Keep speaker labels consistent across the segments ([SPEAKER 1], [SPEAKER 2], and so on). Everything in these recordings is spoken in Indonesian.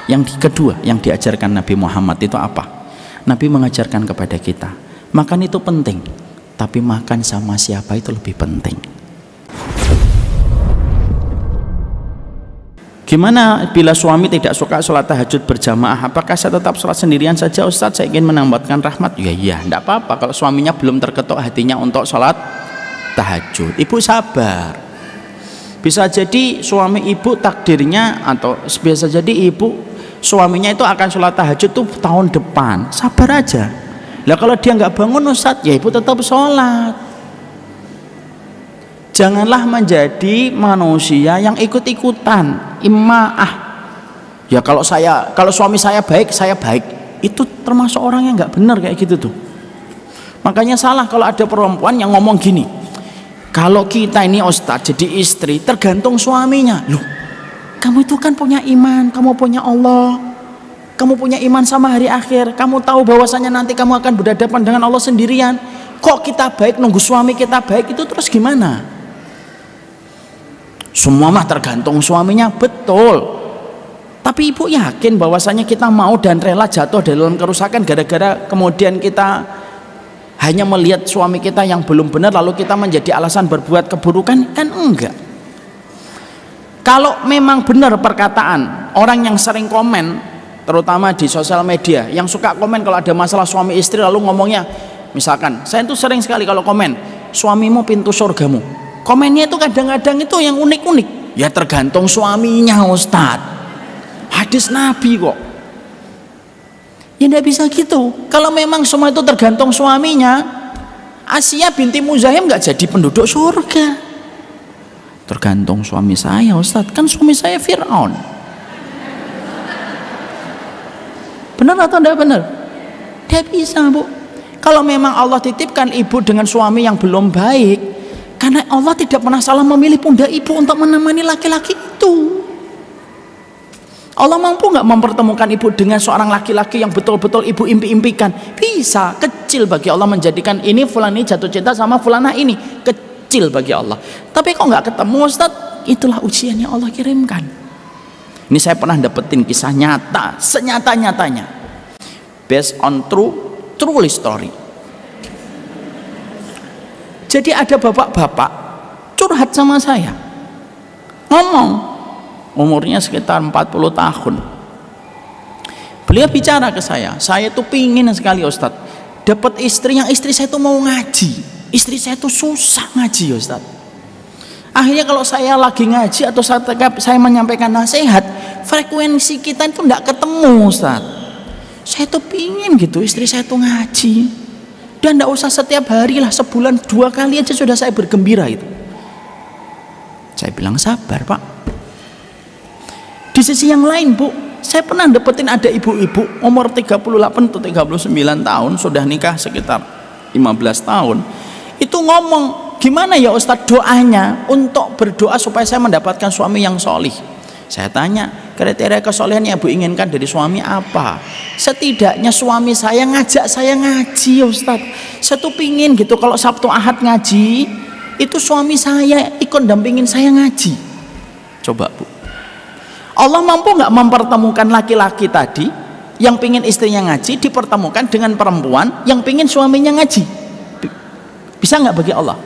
[SPEAKER 1] Yang kedua yang diajarkan Nabi Muhammad itu apa? Nabi mengajarkan kepada kita, makan itu penting, tapi makan sama siapa itu lebih penting. Gimana bila suami tidak suka sholat tahajud berjamaah? Apakah saya tetap sholat sendirian saja, Ustadz? Saya ingin menambahkan rahmat. Ya iya, tidak apa-apa kalau suaminya belum terketuk hatinya untuk sholat tahajud. Ibu sabar. Bisa jadi suami ibu takdirnya, atau bisa jadi ibu suaminya itu akan sholat tahajud tuh tahun depan. Sabar aja. Lah kalau dia nggak bangun, Ustadz, ya ibu tetap sholat. Janganlah menjadi manusia yang ikut-ikutan, ima'ah. Ya kalau suami saya baik, saya baik. Itu termasuk orang yang nggak benar kayak gitu tuh. Makanya salah kalau ada perempuan yang ngomong gini, kalau kita ini Ustadz jadi istri tergantung suaminya. Loh, kamu itu kan punya iman, kamu punya Allah, kamu punya iman sama hari akhir, kamu tahu bahwasanya nanti kamu akan berhadapan dengan Allah sendirian. Kok kita baik nunggu suami kita baik itu terus gimana? Semua mah tergantung suaminya, betul. Tapi ibu yakin bahwasanya kita mau dan rela jatuh dalam kerusakan gara-gara kemudian kita hanya melihat suami kita yang belum benar lalu kita menjadi alasan berbuat keburukan? Kan enggak. Kalau memang benar perkataan orang yang sering komen, terutama di sosial media, yang suka komen kalau ada masalah suami istri lalu ngomongnya, misalkan saya itu sering sekali kalau komen, suamimu pintu surgamu. Komennya itu kadang-kadang itu yang unik-unik. Ya tergantung suaminya, Ustadz. Hadis Nabi kok. Ya tidak bisa gitu. Kalau memang semua itu tergantung suaminya, Asia binti Muzahim nggak jadi penduduk surga. Tergantung suami saya, Ustadz. Kan suami saya Fir'aun. Benar atau tidak benar? Tidak bisa, Bu. Kalau memang Allah titipkan ibu dengan suami yang belum baik, karena Allah tidak pernah salah memilih pundak ibu untuk menemani laki-laki itu. Allah mampu nggak mempertemukan ibu dengan seorang laki-laki yang betul-betul ibu impi-impikan? Bisa. Kecil bagi Allah menjadikan ini fulan ini jatuh cinta sama fulana ini. Kecil bagi Allah. Tapi kok nggak ketemu, Ustadz? Itulah ujian yang Allah kirimkan. Ini saya pernah dapetin kisah nyata, senyata-nyatanya, based on true story. Jadi ada bapak-bapak curhat sama saya, ngomong, umurnya sekitar 40 tahun. Beliau bicara ke saya tuh pingin sekali, Ustadz, dapat istri yang istri saya tuh mau ngaji. Istri saya tuh susah ngaji, Ustadz. Akhirnya kalau saya lagi ngaji atau saya menyampaikan nasihat, frekuensi kita itu enggak ketemu, Ustadz. Saya tuh pingin gitu istri saya tuh ngaji. Dan tidak usah setiap hari lah, sebulan 2 kali aja sudah saya bergembira itu. Saya bilang sabar, Pak. Di sisi yang lain, Bu, saya pernah dapetin ada ibu-ibu umur 38 atau 39 tahun, sudah nikah sekitar 15 tahun. Itu ngomong, gimana ya Ustadz doanya untuk berdoa supaya saya mendapatkan suami yang solih? Saya tanya, kriteria kesolehan yang ibu inginkan dari suami apa? Setidaknya suami saya ngajak saya ngaji, Ustadz. Saya tuh pingin gitu kalau Sabtu Ahad ngaji, itu suami saya ikut dampingin saya ngaji. Coba, Bu, Allah mampu nggak mempertemukan laki-laki tadi yang pingin istrinya ngaji dipertemukan dengan perempuan yang pingin suaminya ngaji? Bisa nggak bagi Allah?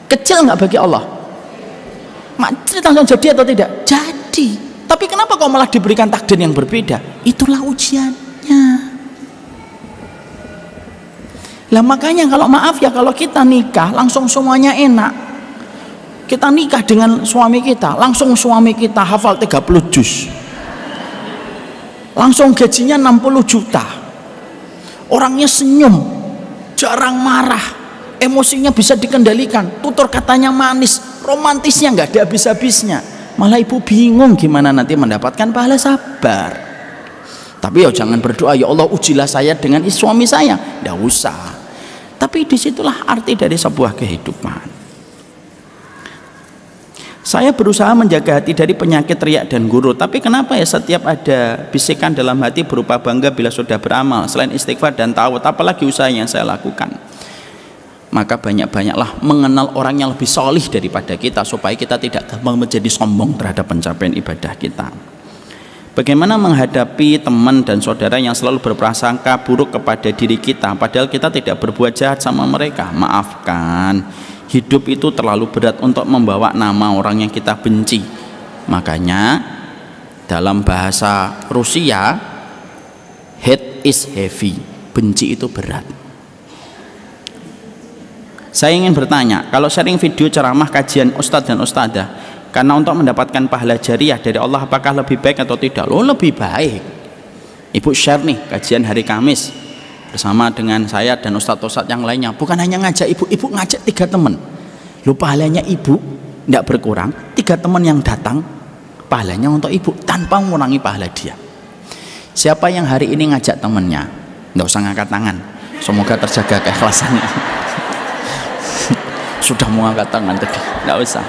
[SPEAKER 1] Kecil nggak bagi Allah? Cerita langsung jadi atau tidak? Jadi. Tapi kenapa kok malah diberikan takdir yang berbeda? Itulah ujiannya. Lah makanya kalau maaf ya, kalau kita nikah langsung semuanya enak. Kita nikah dengan suami kita, langsung suami kita hafal 30 juz. Langsung gajinya 60 juta. Orangnya senyum, jarang marah, emosinya bisa dikendalikan, tutur katanya manis, romantisnya nggak ada habis-habisnya. Malah ibu bingung gimana nanti mendapatkan pahala sabar. Tapi ya jangan berdoa, ya Allah ujilah saya dengan suami saya, nggak usah. Tapi disitulah arti dari sebuah kehidupan. Saya berusaha menjaga hati dari penyakit riak dan gurur. Tapi kenapa ya setiap ada bisikan dalam hati berupa bangga bila sudah beramal, selain istighfar dan tawud, apalagi usaha yang saya lakukan? Maka banyak-banyaklah mengenal orang yang lebih solih daripada kita, supaya kita tidak gampang menjadi sombong terhadap pencapaian ibadah kita. Bagaimana menghadapi teman dan saudara yang selalu berprasangka buruk kepada diri kita, padahal kita tidak berbuat jahat sama mereka? Maafkan, hidup itu terlalu berat untuk membawa nama orang yang kita benci. Makanya dalam bahasa Rusia, hate is heavy, benci itu berat. Saya ingin bertanya, kalau sharing video ceramah kajian ustadz dan ustadzah karena untuk mendapatkan pahala jariah dari Allah, apakah lebih baik atau tidak? Loh, lebih baik. Ibu share nih kajian hari Kamis bersama dengan saya dan ustadz-ustadz yang lainnya. Bukan hanya ngajak ibu, ibu ngajak 3 teman. Loh, pahalanya ibu tidak berkurang. 3 teman yang datang, pahalanya untuk ibu tanpa mengurangi pahala dia. Siapa yang hari ini ngajak temannya? Nggak usah ngangkat tangan. Semoga terjaga keikhlasannya. Sudah mau angkat tangan tadi, nggak usah.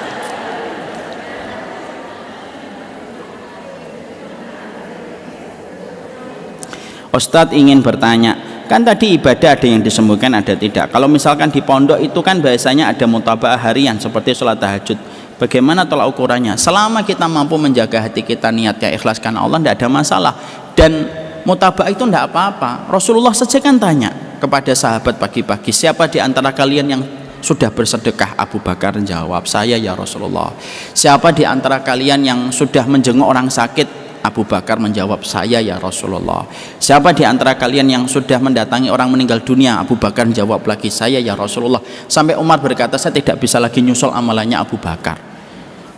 [SPEAKER 1] Ustadz ingin bertanya, kan tadi ibadah ada yang disembuhkan, ada tidak. Kalau misalkan di pondok itu kan biasanya ada mutabaah harian seperti sholat tahajud. Bagaimana tolak ukurnya? Selama kita mampu menjaga hati kita, niatnya ikhlas karena Allah, tidak ada masalah. Dan mutabaah itu tidak apa-apa. Rasulullah saja kan tanya kepada sahabat pagi-pagi, siapa di antara kalian yang sudah bersedekah? Abu Bakar jawab, saya ya Rasulullah. Siapa di antara kalian yang sudah menjenguk orang sakit? Abu Bakar menjawab, saya ya Rasulullah. Siapa di antara kalian yang sudah mendatangi orang meninggal dunia? Abu Bakar menjawab lagi, saya ya Rasulullah. Sampai Umar berkata, saya tidak bisa lagi nyusul amalannya Abu Bakar.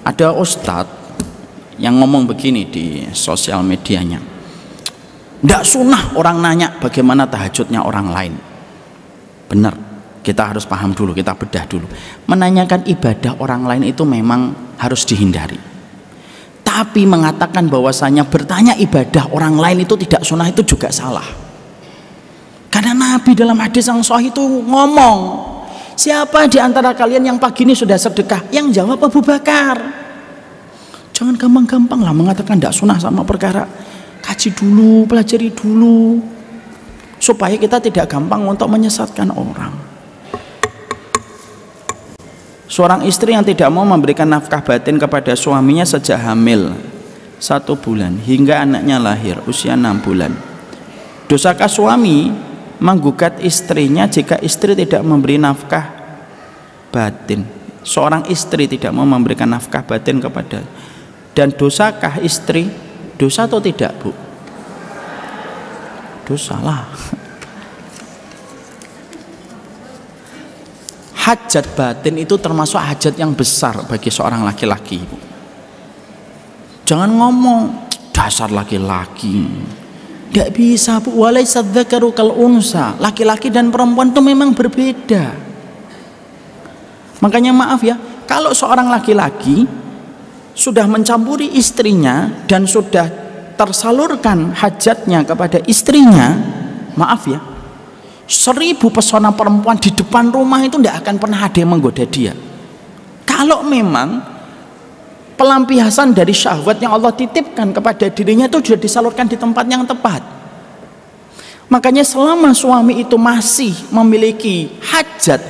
[SPEAKER 1] Ada ustadz yang ngomong begini di sosial medianya, tidak sunnah orang nanya bagaimana tahajudnya orang lain. Benar, kita harus paham dulu, kita bedah dulu. Menanyakan ibadah orang lain itu memang harus dihindari. Tapi mengatakan bahwasanya bertanya ibadah orang lain itu tidak sunnah, itu juga salah. Karena Nabi dalam hadis yang sahih itu ngomong, siapa di antara kalian yang pagi ini sudah sedekah? Yang jawab Abu Bakar. Jangan gampang-gampang lah mengatakan tidak sunnah sama perkara. Kaji dulu, pelajari dulu, supaya kita tidak gampang untuk menyesatkan orang. Seorang istri yang tidak mau memberikan nafkah batin kepada suaminya sejak hamil 1 bulan hingga anaknya lahir usia 6 bulan. Dosakah suami menggugat istrinya jika istri tidak memberi nafkah batin? Seorang istri tidak mau memberikan nafkah batin kepada, dan dosakah istri? Dosa atau tidak, Bu? Dosalah. Hajat batin itu termasuk hajat yang besar bagi seorang laki-laki. Jangan ngomong dasar laki-laki, tidak bisa, Bu. Walaysa dzakaru kal unsa. Laki-laki dan perempuan itu memang berbeda. Makanya maaf ya, kalau seorang laki-laki sudah mencampuri istrinya dan sudah tersalurkan hajatnya kepada istrinya, maaf ya, 1000 pesona perempuan di depan rumah itu tidak akan pernah ada yang menggoda dia. Kalau memang pelampiasan dari syahwat yang Allah titipkan kepada dirinya itu sudah disalurkan di tempat yang tepat. Makanya selama suami itu masih memiliki hajat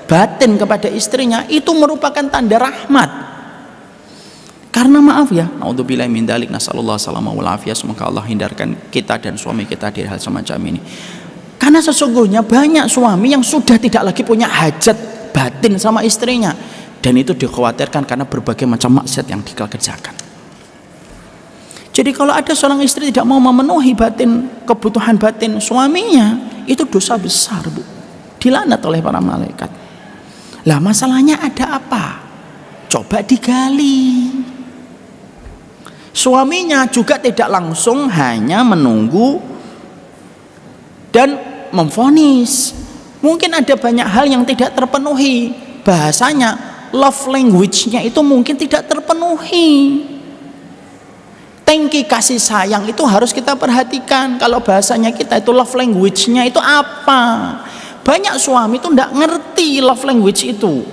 [SPEAKER 1] batin kepada istrinya, itu merupakan tanda rahmat. Karena maaf ya, naudzubillahi min dzalik, nasallallahu alaihi wasallam, semoga Allah hindarkan kita dan suami kita dari hal semacam ini. Karena sesungguhnya banyak suami yang sudah tidak lagi punya hajat batin sama istrinya, dan itu dikhawatirkan karena berbagai macam maksiat yang dikerjakan. Jadi kalau ada seorang istri tidak mau memenuhi kebutuhan batin suaminya, itu dosa besar, Bu. Dilaknat oleh para malaikat. Lah masalahnya ada apa? Coba digali. Suaminya juga tidak langsung hanya menunggu dan memvonis. Mungkin ada banyak hal yang tidak terpenuhi. Bahasanya love language-nya itu mungkin tidak terpenuhi. Tangki kasih sayang itu harus kita perhatikan. Kalau bahasanya kita itu love language-nya itu apa? Banyak suami itu tidak ngerti love language itu.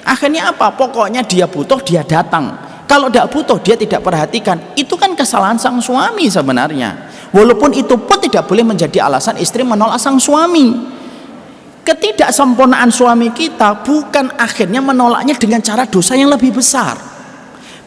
[SPEAKER 1] Akhirnya apa? Pokoknya dia butuh, dia datang. Kalau tidak butuh, dia tidak perhatikan. Itu kan kesalahan sang suami sebenarnya. Walaupun itu pun tidak boleh menjadi alasan istri menolak sang suami. Ketidaksempurnaan suami kita bukan akhirnya menolaknya dengan cara dosa yang lebih besar.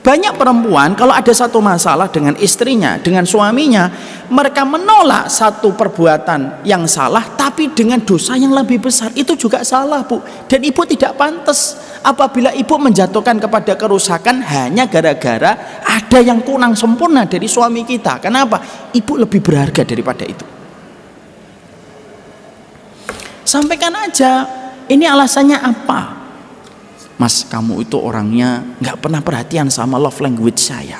[SPEAKER 1] Banyak perempuan kalau ada satu masalah dengan istrinya, dengan suaminya, mereka menolak satu perbuatan yang salah tapi dengan dosa yang lebih besar. Itu juga salah, Bu. Dan ibu tidak pantas apabila ibu menjatuhkan kepada kerusakan hanya gara-gara ada yang kurang sempurna dari suami kita. Kenapa? Ibu lebih berharga daripada itu. Sampaikan aja, ini alasannya apa? Mas, kamu itu orangnya nggak pernah perhatian sama love language saya.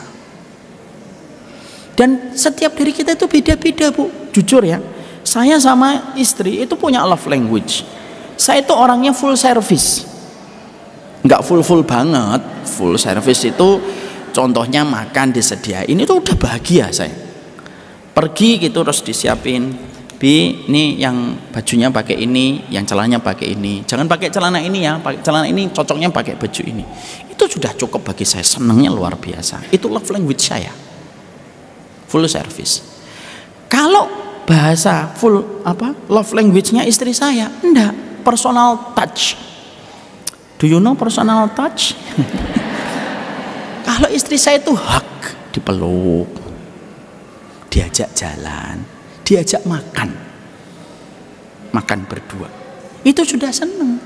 [SPEAKER 1] Dan setiap diri kita itu beda-beda, Bu. Jujur ya, saya sama istri itu punya love language. Saya itu orangnya full service, nggak full banget. Full service itu contohnya makan disediain, itu udah bahagia saya. Pergi gitu terus disiapin, Bi, ini yang bajunya pakai ini, yang celananya pakai ini. Jangan pakai celana ini ya, pakai celana ini cocoknya pakai baju ini. Itu sudah cukup bagi saya, senangnya luar biasa. Itu love language saya. Full service. Kalau bahasa full love language-nya istri saya, enggak, personal touch. Do you know personal touch? Kalau istri saya itu hug, dipeluk, diajak jalan, diajak makan berdua, itu sudah senang.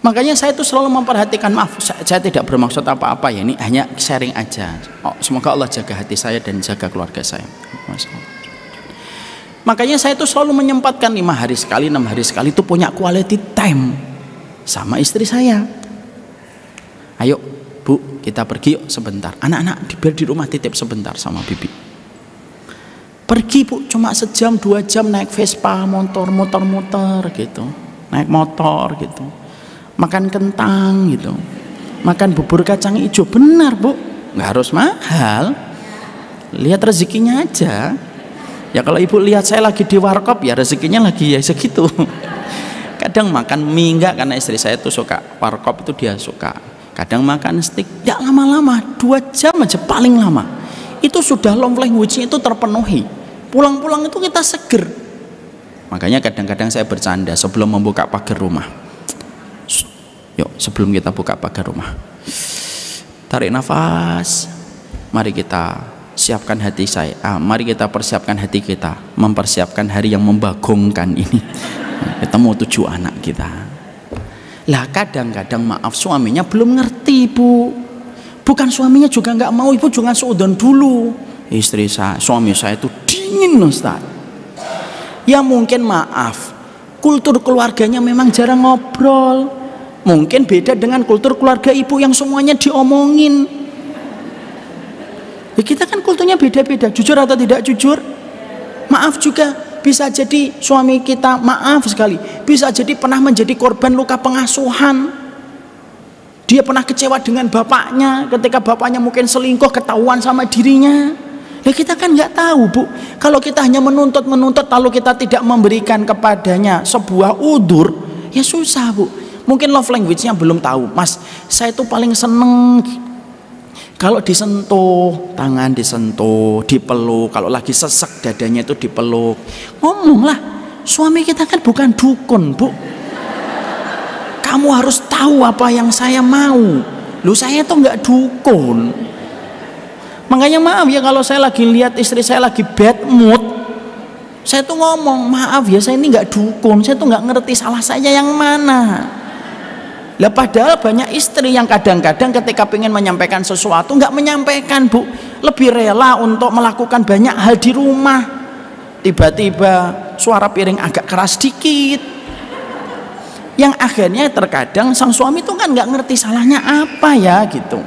[SPEAKER 1] Makanya saya itu selalu memperhatikan, maaf saya tidak bermaksud apa-apa ya, ini hanya sharing aja. Semoga Allah jaga hati saya dan jaga keluarga saya. Makanya saya itu selalu menyempatkan 5 hari sekali, 6 hari sekali itu punya quality time sama istri saya. Ayo Bu, kita pergi yuk sebentar, anak-anak biar di rumah titip sebentar sama bibi. Pergi Bu, cuma sejam 2 jam naik Vespa, muter gitu, naik motor gitu, makan kentang gitu, makan bubur kacang hijau. Benar Bu, nggak harus mahal, lihat rezekinya aja. Ya kalau ibu lihat saya lagi di warkop, ya rezekinya lagi ya segitu. Kadang makan mie enggak, karena istri saya tuh suka warkop, itu dia suka. Kadang makan steak, enggak lama-lama, 2 jam aja paling lama. Itu sudah love language-nya itu terpenuhi. Pulang-pulang itu kita seger. Makanya kadang-kadang saya bercanda sebelum membuka pagar rumah. Yuk, sebelum kita buka pagar rumah, tarik nafas. Mari kita siapkan hati saya. Mari kita persiapkan hati kita, mempersiapkan hari yang membagongkan ini. Ketemu 7 anak kita. Lah kadang-kadang maaf suaminya belum ngerti, Bu. Bukan suaminya juga nggak mau, ibu jangan seudon dulu. Istri saya, suami saya itu dingin, Ustaz. Ya mungkin maaf, kultur keluarganya memang jarang ngobrol. Mungkin beda dengan kultur keluarga ibu yang semuanya diomongin. Ya kita kan kulturnya beda-beda, jujur atau tidak jujur. Maaf juga, bisa jadi suami kita, maaf sekali, bisa jadi pernah menjadi korban luka pengasuhan. Dia pernah kecewa dengan bapaknya ketika bapaknya mungkin selingkuh, ketahuan sama dirinya. Ya kita kan nggak tahu, Bu. Kalau kita hanya menuntut lalu kita tidak memberikan kepadanya sebuah udzur, ya susah, Bu. Mungkin love language-nya belum tahu. Mas, saya itu paling seneng kalau disentuh, tangan disentuh, dipeluk. Kalau lagi sesek dadanya itu dipeluk. Ngomonglah, suami kita kan bukan dukun, Bu. Kamu harus tahu apa yang saya mau. Lu saya tuh nggak dukun. Makanya maaf ya kalau saya lagi lihat istri saya lagi bad mood, saya tuh ngomong, maaf ya saya ini nggak dukun, saya tuh nggak ngerti salah saya yang mana. Lah padahal banyak istri yang kadang-kadang ketika pengen menyampaikan sesuatu nggak menyampaikan, Bu. Lebih rela untuk melakukan banyak hal di rumah. Tiba-tiba suara piring agak keras dikit, yang akhirnya terkadang sang suami itu kan nggak ngerti salahnya apa ya gitu.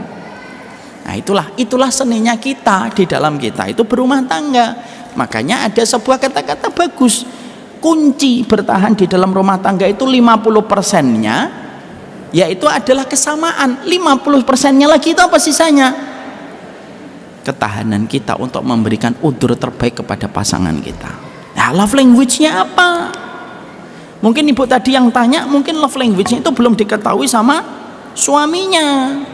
[SPEAKER 1] Nah itulah seninya kita di dalam kita itu berumah tangga. Makanya ada sebuah kata-kata bagus, kunci bertahan di dalam rumah tangga itu 50%-nya yaitu adalah kesamaan, 50%-nya lagi itu apa sisanya? Ketahanan kita untuk memberikan udzur terbaik kepada pasangan kita. Nah love language-nya apa? Mungkin ibu tadi yang tanya, mungkin love language-nya itu belum diketahui sama suaminya.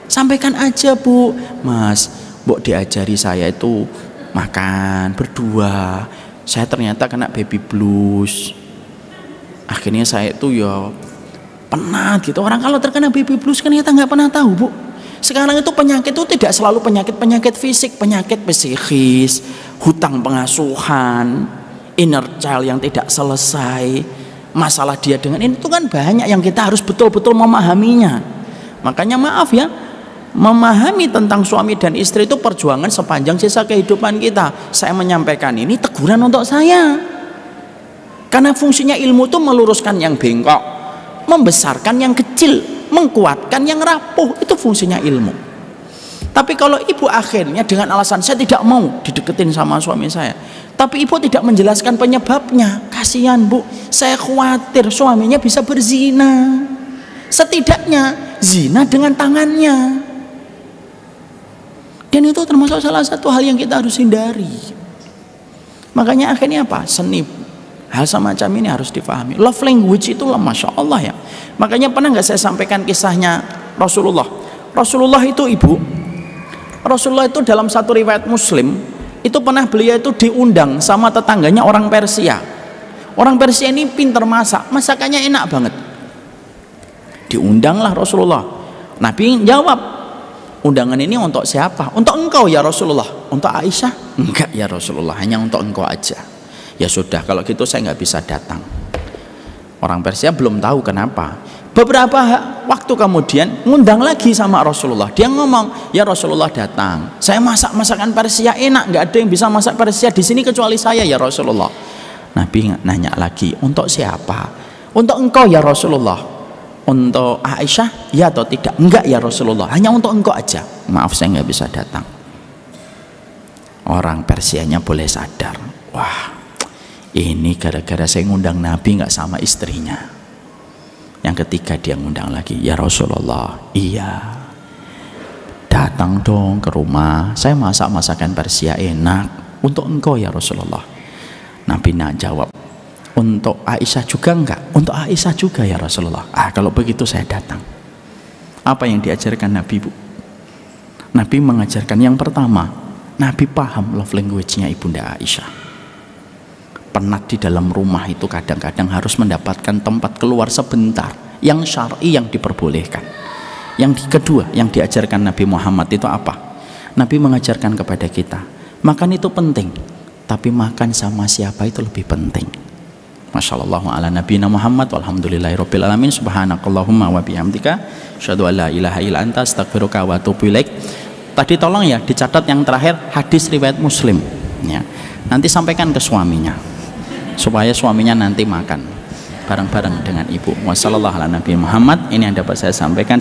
[SPEAKER 1] Sampaikan aja, Bu. Mas, Mbok diajari saya itu makan berdua. Saya ternyata kena baby blues. Akhirnya saya itu ya penat gitu. Orang kalau terkena baby blues kan kita nggak pernah tahu, Bu. Sekarang itu penyakit itu tidak selalu penyakit fisik, penyakit psikis, hutang pengasuhan, inner child yang tidak selesai, masalah dia dengan ini itu kan banyak yang kita harus betul-betul memahaminya. Makanya maaf ya, memahami tentang suami dan istri itu perjuangan sepanjang sisa kehidupan kita. Saya menyampaikan ini teguran untuk saya, karena fungsinya ilmu itu meluruskan yang bengkok, membesarkan yang kecil, menguatkan yang rapuh. Itu fungsinya ilmu. Tapi kalau ibu akhirnya dengan alasan saya tidak mau dideketin sama suami saya, tapi ibu tidak menjelaskan penyebabnya, kasihan bu, saya khawatir suaminya bisa berzina. Setidaknya zina dengan tangannya. Dan itu termasuk salah satu hal yang kita harus hindari. Makanya akhirnya apa? Seni hal semacam ini harus difahami. Love language itu Masya Allah ya. Makanya pernah nggak saya sampaikan kisahnya Rasulullah. Rasulullah itu ibu, Rasulullah itu dalam satu riwayat Muslim itu pernah beliau itu diundang sama tetangganya orang Persia. Orang Persia ini pintar masak, masakannya enak banget. Diundanglah Rasulullah. Nabi jawab, undangan ini untuk siapa? Untuk engkau ya Rasulullah. Untuk Aisyah? Enggak ya Rasulullah, hanya untuk engkau aja. Ya sudah, kalau gitu saya nggak bisa datang. Orang Persia belum tahu kenapa. Beberapa waktu kemudian ngundang lagi sama Rasulullah. Dia ngomong, ya Rasulullah datang. Saya masak masakan Persia enak, nggak ada yang bisa masak Persia di sini kecuali saya ya Rasulullah. Nabi nanya lagi, untuk siapa? Untuk engkau ya Rasulullah. Untuk Aisyah ya atau tidak? Enggak ya Rasulullah, hanya untuk engkau aja. Maaf saya nggak bisa datang. Orang Persianya boleh sadar, wah ini gara-gara saya ngundang Nabi nggak sama istrinya. Yang ketiga dia ngundang lagi, ya Rasulullah, iya datang dong ke rumah, saya masak masakan Persia enak untuk engkau ya Rasulullah. Nabi jawab, untuk Aisyah juga enggak? Untuk Aisyah juga ya Rasulullah. Kalau begitu saya datang. Apa yang diajarkan Nabi bu? Nabi mengajarkan yang pertama, Nabi paham love language-nya ibunda Aisyah. Penat di dalam rumah itu kadang-kadang harus mendapatkan tempat keluar sebentar, yang syar'i, yang diperbolehkan. Yang kedua yang diajarkan Nabi Muhammad itu apa? Nabi mengajarkan kepada kita, makan itu penting, tapi makan sama siapa itu lebih penting. Masyaallah ala nabiyina Muhammad walhamdulillahirabbil alamin. Subhanakallahumma wa bihamdika asyhadu an la ilaha illa anta astaghfiruka wa atubu ilaik. Tadi tolong ya dicatat yang terakhir hadis riwayat Muslim ya. Nanti sampaikan ke suaminya supaya suaminya nanti makan bareng-bareng dengan ibu. Wassallallahu ala nabiyina Muhammad. Ini yang dapat saya sampaikan.